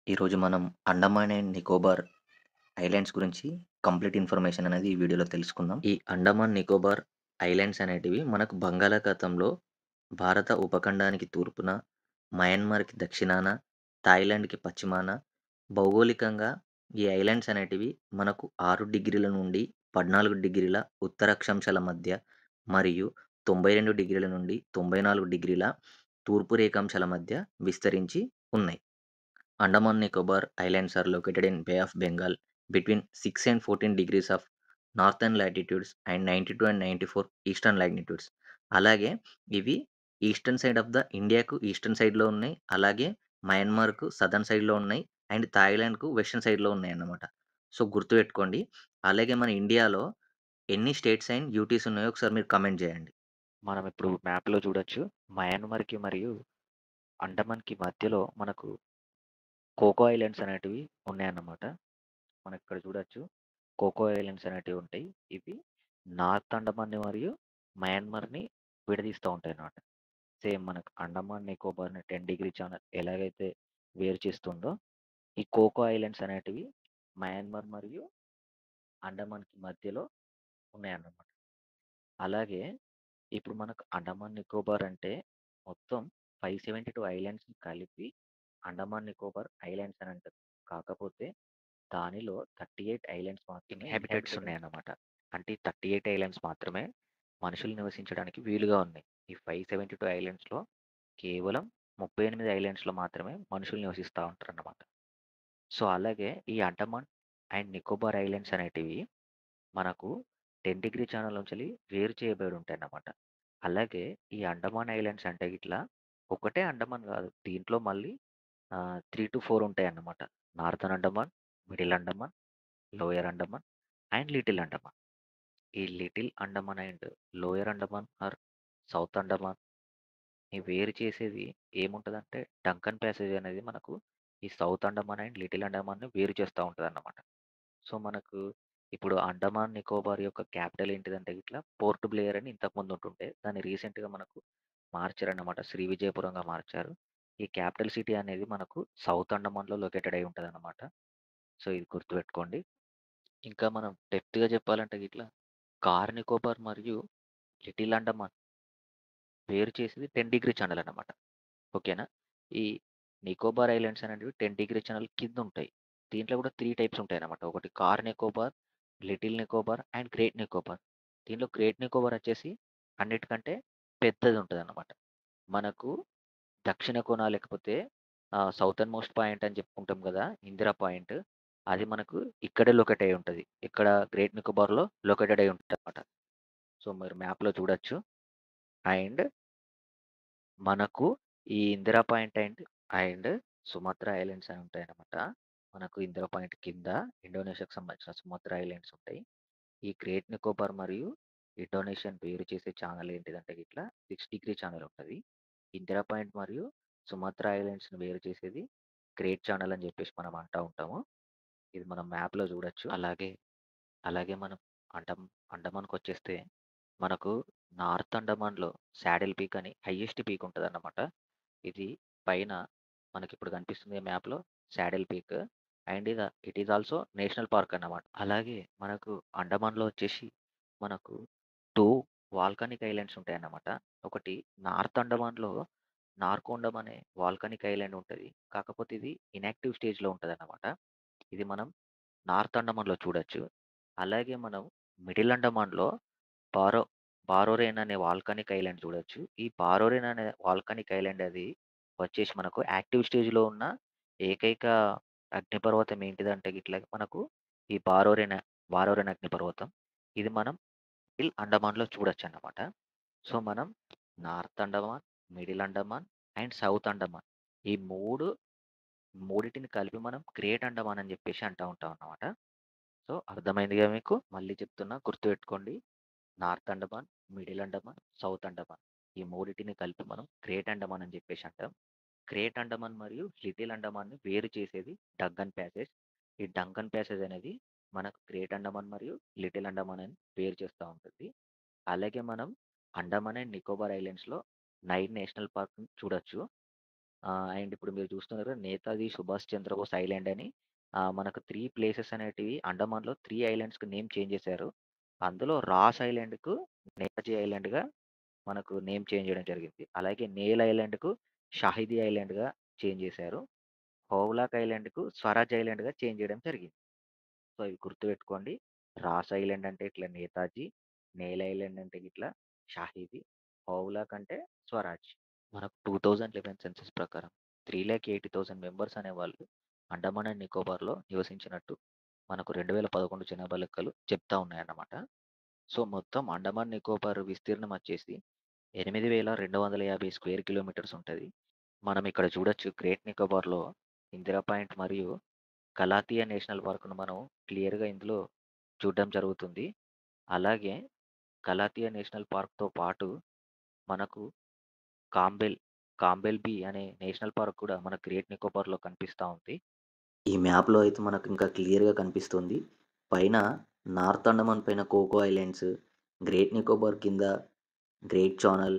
ఈరోజు మనం Andaman and Nicobar islands గురించి కంప్లీట్ ఇన్ఫర్మేషన్ అనేది ఈ వీడియోలో తెలుసుకుందాం. ఈ అండమాన్ నికోబార్ ఐలాండ్స్ అనేటివి మనకు బంగాళాఖాతంలో భారత ఉపఖండానికి తూర్పున, మయన్మార్‌కి దక్షిణాన, థాయిలాండ్‌కి పశ్చిమాన భౌగోళికంగా ఈ ఐలాండ్స్ అనేటివి మనకు 6 డిగ్రీల నుండి 14 డిగ్రీల ఉత్తర అక్షాంశాల మధ్య మరియు 92 డిగ్రీల నుండి 94 డిగ్రీల తూర్పు రేఖాంశాల మధ్య విస్తరించి ఉన్నాయి. Andaman Nicobar Islands are located in Bay of Bengal between 6 and 14 degrees of northern latitudes and 92 and 94 eastern latitudes. అలాగే ఇవి ఈస్టర్న్ సైడ్ ఆఫ్ ద ఇండియాకు ఈస్టర్న్ సైడ్‌లో ఉన్నాయి. అలాగే మయన్మార్‌కు సదర్న్ సైడ్‌లో ఉన్నాయి. అండ్ థాయిలాండ్‌కు వెస్టర్న్ సైడ్‌లో ఉన్నాయన్నమాట. సో, గుర్తుపెట్టుకోండి. అలాగే మన ఇండియాలో ఎన్ని స్టేట్స్ అండ్ యూటీస్ ఉన్నాయో ఒకసారి మీరు కామెంట్ చేయండి. మనం ఇప్పుడు మ్యాప్‌లో చూడొచ్చు. మయన్మార్‌కి మరియు అండమాన్‌కి మధ్యలో మనకు కోకో ఐలాండ్స్ అనేటివి ఉన్నాయన్నమాట. మనకిక్కడ చూడొచ్చు. కోకో ఐలాండ్స్ అనేటివి ఉంటాయి. ఇవి నార్త్ అండమాన్‌ని మరియు మయన్మార్‌ని విడదీస్తా ఉంటాయన్నమాట. సేమ్ మనకు అండమాన్, నికోబార్‌ని 10 డిగ్రీ ఛానల్ ఎలాగైతే వేరు చేస్తుందో, ఈ కోకో ఐలాండ్స్ అనేటివి మయన్మార్ మరియు అండమాన్‌కి మధ్యలో ఉన్నాయన్నమాట. అలాగే ఇప్పుడు మనకు అండమాన్ నికోబార్ అంటే మొత్తం 572 ఐలాండ్స్‌ని కలిపి అండమాన్ నికోబార్ ఐలాండ్స్ అని అంటారు. కాకపోతే దానిలో 38 ఐలాండ్స్ మాత్రమే ఇన్‌హాబిటెడ్స్ ఉన్నాయన్నమాట. అంటే ఈ 38 ఐలాండ్స్ మాత్రమే మనుషులు నివసించడానికి వీలుగా ఉన్నాయి. ఈ 572 ఐలాండ్స్‌లో కేవలం 38 ఐలాండ్స్‌లో మాత్రమే మనుషులు నివసిస్తా ఉంటారన్నమాట. సో, అలాగే ఈ అండమాన్ అండ్ నికోబార్ ఐలాండ్స్ అనేటివి మనకు 10 డిగ్రీ ఛానల్ నుంచెల్లి వేరు చేయబడి ఉంటాయన్నమాట. అలాగే ఈ అండమాన్ ఐలాండ్స్ అంటే గిట్లా ఒకటే అండమాన్ గాదు. దీంట్లో మళ్ళీ 3-4 ఉంటాయన్నమాట. Northern Andaman, middle Andaman, lower Andaman and little Andaman. ఈ little Andaman and lower Andaman or south Andaman వేరు చేసేది ఏముంటదంటే డంకన్ ప్యాసేజ్ అనేది మనకు ఈ సౌత్ అండమాన్ అండ్ లిటిల్ అండమాన్‌ని వేరు చేస్తా ఉంటదన్నమాట. సో, మనకు ఇప్పుడు అండమాన్ నికోబార్ యొక్క క్యాపిటల్ ఏంటిదంటే గిట్లా పోర్ట్ బ్లేయర్ అని ఇంతకుముందు ఉంటుండే. దాన్ని రీసెంట్‌గా మనకు మార్చారన్నమాట. శ్రీవిజయపురంగా మార్చారు. ఈ క్యాపిటల్ సిటీ అనేది మనకు సౌత్ అండమాన్‌లో లొకేటెడ్ అయి ఉంటదన్నమాట. సో, ఇది గుర్తుపెట్టుకోండి. ఇంకా మనం డెప్త్‌గా చెప్పాలంటే గిట్లా కార్ నికోబార్ మరియు లిటిల్ అండమాన్ వేరు చేసేది 10 డిగ్రీ ఛానల్ అన్నమాట. ఓకేనా? ఈ నికోబార్ ఐలాండ్స్ అనేటివి 10 డిగ్రీ ఛానల్ కిందుంటాయి. దీంట్లో కూడా 3 టైప్స్ ఉంటాయన్నమాట. ఒకటి car Nicobar, little Nicobar and great Nicobar. దీంట్లో గ్రేట్ నికోబార్ వచ్చేసి అన్నిటికంటే పెద్దదుంటదన్నమాట. మనకు దక్షిణ కోన లేకపోతే సౌతర్న్ మోస్ట్ పాయింట్ అని చెప్పుకుంటాం గదా! ఇందిరా పాయింట్. అది మనకు ఇక్కడే లొకేట్ అయ్యి ఉంటది. ఇక్కడ గ్రేట్ నికోబార్‌లో లొకేటెడ్ అయ్యి ఉంటదన్నమాట. సో, మీరు మ్యాప్‌లో చూడొచ్చు. అండ్ మనకు ఈ Indira point and Sumatra islands అని ఉంటాయన్నమాట. మనకు ఇందిరా పాయింట్ కింద ఇండోనేషియాకి సంబంధించిన సుమత్రా ఐలాండ్స్ ఉంటాయి. ఈ గ్రేట్ నికోబార్ మరియు ఇండోనేషియాని వేరు చేసే ఛానల్ ఏంటిదంటే గిట్లా 6 డిగ్రీ ఛానల్ ఉంటది. ఇందిరా పాయింట్ మరియు సుమత్రా ఐలాండ్స్‌ని వేరు చేసేది గ్రేట్ ఛానల్ అని చెప్పేసి మనం అంటా ఉంటాము. ఇది మనం మ్యాప్‌లో చూడొచ్చు. అలాగే మనం అండం అండమాన్‌కొచ్చేస్తే మనకు నార్త్ అండమాన్‌లో సాడిల్ పీక్ అని హైయెస్ట్ పీక్ ఉంటదన్నమాట. ఇది పైన మనకిప్పుడు కనిపిస్తుంది మ్యాప్‌లో saddle peak. And it is also national park అన్నమాట. అలాగే మనకు అండమాన్‌లో వచ్చేసి మనకు 2 వాల్కానిక్ ఐలాండ్స్ ఉంటాయన్నమాట. ఒకటి నార్త్ అండమాన్‌లో నార్కోండమ్ అనే వాల్కానిక్ ఐలాండ్ ఉంటది. కాకపోతే ఇది ఇనాక్టివ్ స్టేజ్‌లో ఉంటదన్నమాట. ఇది మనం నార్త్ అండమాన్‌లో చూడొచ్చు. అలాగే మనం మిడిల్ అండమాన్‌లో బారో బారోరేన్ అనే వాల్కానిక్ ఐలాండ్ చూడొచ్చు. ఈ బారోరేన్ అనే వాల్కానిక్ ఐలాండ్ అది వచ్చేసి మనకు యాక్టివ్ స్టేజ్‌లో ఉన్న ఏకైక అగ్నిపర్వతం ఏంటిదంటే గిట్ల మనకు ఈ బారోరెన్ అగ్నిపర్వతం. ఇది మనం మిడిల్ అండమాన్‌లో చూడొచ్చన్నమాట. సో, మనం north Andaman, middle Andaman and south Andaman ఈ మూడిటిని కలిపి మనం గ్రేట్ అండమాన్ అని చెప్పేసి అంటా ఉంటాం అన్నమాట. సో, అర్థమైందిగా మీకు? మళ్ళీ చెప్తున్నా గుర్తుపెట్టుకోండి. North Andaman, middle Andaman, south Andaman ఈ మూడిటిని కలిపి మనం గ్రేట్ అండమాన్ అని చెప్పేసి అంటాం. గ్రేట్ అండమాన్ మరియు లిటిల్ అండమాన్‌ని వేరు చేసేది డంకన్ ప్యాసేజ్. ఈ డంకన్ ప్యాసేజ్ అనేది మనకు గ్రేట్ అండమాన్ మరియు లిటిల్ అండమాన్ అని వేరు చేస్తా ఉంటుంది. అలాగే మనం అండమాన్ అండ్ నికోబార్ ఐలాండ్స్‌లో 9 నేషనల్ పార్క్‌ని చూడొచ్చు. అండ్ ఇప్పుడు మీరు చూస్తున్నారు నేతాజీ సుభాష్ చంద్రబోస్ ఐలాండ్ అని మనకు 3 ప్లేసెస్ అనేటివి అండమాన్‌లో 3 ఐలాండ్స్‌కి నేమ్ చేంజ్ చేశారు. అందులో రాస్ ఐలాండ్‌కు నేతాజీ ఐలాండ్‌గా మనకు నేమ్ చేంజ్ చేయడం జరిగింది. అలాగే నేల్ ఐలాండ్‌కు షాహిదీ ఐలాండ్‌గా చేంజ్ చేశారు. హోవ్లాక్ ఐలాండ్‌కు స్వరాజ్ ఐలాండ్‌గా చేంజ్ చేయడం జరిగింది. సో, ఇవి గుర్తుపెట్టుకోండి. రాస్ ఐలాండ్ అంటే ఇట్లా నేతాజీ, నేల్ ఐలాండ్ అంటే ఇట్లా షాహిదీ, హోవ్లాక్ అంటే స్వరాజ్. మనకు 2011 సెన్సస్ ప్రకారం 3,80,000 మెంబర్స్ అనేవాళ్ళు అండమాన్ అండ్ నికోబార్‌లో నివసించినట్టు మనకు 2011 జనాభా లెక్కలు చెప్తా ఉన్నాయన్నమాట. సో, మొత్తం అండమాన్ నికోబార్ విస్తీర్ణం వచ్చేసి 8,250 స్క్వేర్ కిలోమీటర్స్ ఉంటది. మనం ఇక్కడ చూడొచ్చు గ్రేట్ నికోబార్‌లో ఇందిరా పాయింట్ మరియు గలాథియా నేషనల్ పార్క్‌ను మనం క్లియర్‌గా ఇందులో చూడడం జరుగుతుంది. అలాగే గలాథియా నేషనల్ పార్క్‌తో పాటు మనకు కాంబెల్, కాంబెల్ బీ అనే నేషనల్ పార్క్ కూడా మన గ్రేట్ నికోబార్‌లో కనిపిస్తా ఉంది. ఈ మ్యాప్‌లో అయితే మనకు ఇంకా క్లియర్‌గా కనిపిస్తుంది. పైన నార్త్ అండమాన్ పైన కోకో ఐలాండ్స్, గ్రేట్ నికోబార్ కింద great channel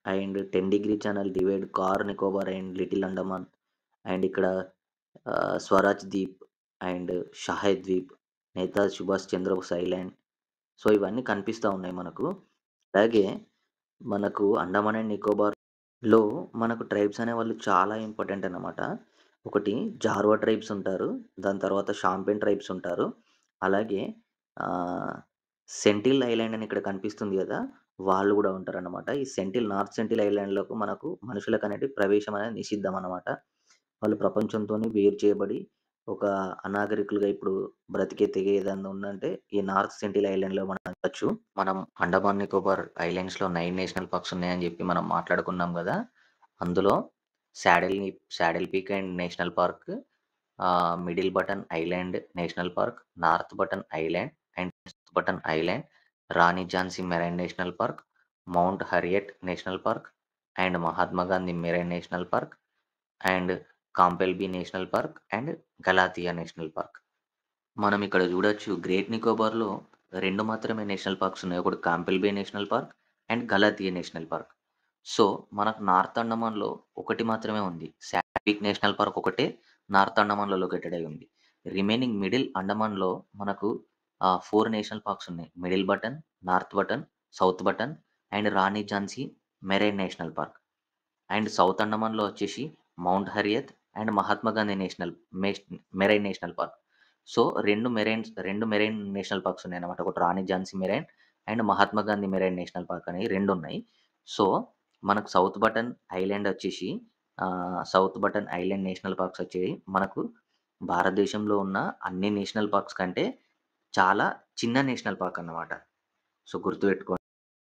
and 10 degree channel divide Car Nicobar and little Andaman and ఇక్కడ Swaraj Dweep and Shaheed Dweep, Netaji Subhash Chandrabose island. So, ఇవన్నీ కనిపిస్తా ఉన్నాయి మనకు. అలాగే మనకు అండమాన్ అండ్ నికోబార్‌లో మనకు ట్రైబ్స్ అనేవాళ్ళు చాలా ఇంపార్టెంట్ అన్నమాట. ఒకటి జార్వా ట్రైబ్స్ ఉంటారు. దాని తర్వాత షాంపెన్ ట్రైబ్స్ ఉంటారు. అలాగే ఆహ్, సెంటిల్ ఐలాండ్ అని ఇక్కడ కనిపిస్తుంది గదా! వాళ్ళు గూడా ఉంటారన్నమాట. ఈ నార్త్ సెంటిల్ ఐలాండ్‌లోకి మనకు మనుషులకనేది ప్రవేశం అనేది నిషిద్ధం అన్నమాట. వాళ్ళు ప్రపంచంతోని వేరు చేయబడి ఒక అనాగరికులుగా ఇప్పుడు బ్రతికే తెగ ఏదన్నా ఉందంటే ఈ నార్త్ సెంటిల్ ఐలాండ్‌లో మనం అనొచ్చు. మనం అండమాన్ నికోబార్ ఐలాండ్స్‌లో 9 నేషనల్ పార్క్స్ ఉన్నాయని జెప్పి మనం మాట్లాడుకున్నాం గదా! అందులో Saddle Peak and national park, middle Button island national park, north Button island and south Button island, Rani Jhansi marine national park, Mount Harriet national park and Mahatma Gandhi marine national park and Campbell Bay national park and Galathea national park. మనం ఇక్కడ చూడొచ్చు great నికోబార్‌లో 2 మాత్రమే national parks ఉన్నాయి. ఒకటి Campbell Bay national park and Galathea national park. So, మనకు north అండమాన్‌లో ఒకటి మాత్రమే ఉంది. శాండ్ పీక్ నేషనల్ పార్క్ ఒకటే నార్త్ అండమాన్‌లో లొకేటెడ్ అయి ఉంది. రిమైనింగ్ మిడిల్ అండమాన్‌లో మనకు 4 నేషనల్ పార్క్స్ ఉన్నాయి. Middle Button, north Button, south Button and Rani Jhansi marine national park. And south అండమాన్‌లో వచ్చేసి Mount Harriet and Mahatma Gandhi మేష్ marine national park. So, 2 marine national parks ఉన్నాయన్నమాట. ఒకటి రాణి Jhansi marine and Mahatma Gandhi marine national park అని 2 ఉన్నాయి. సో, మనకు south Button island national parks వచ్చేవి మనకు భారతదేశంలో ఉన్న అన్ని నేషనల్ పార్క్స్ కంటే చాలా చిన్న నేషనల్ పార్క్ అన్నమాట. సో, గుర్తుపెట్టుకోండి.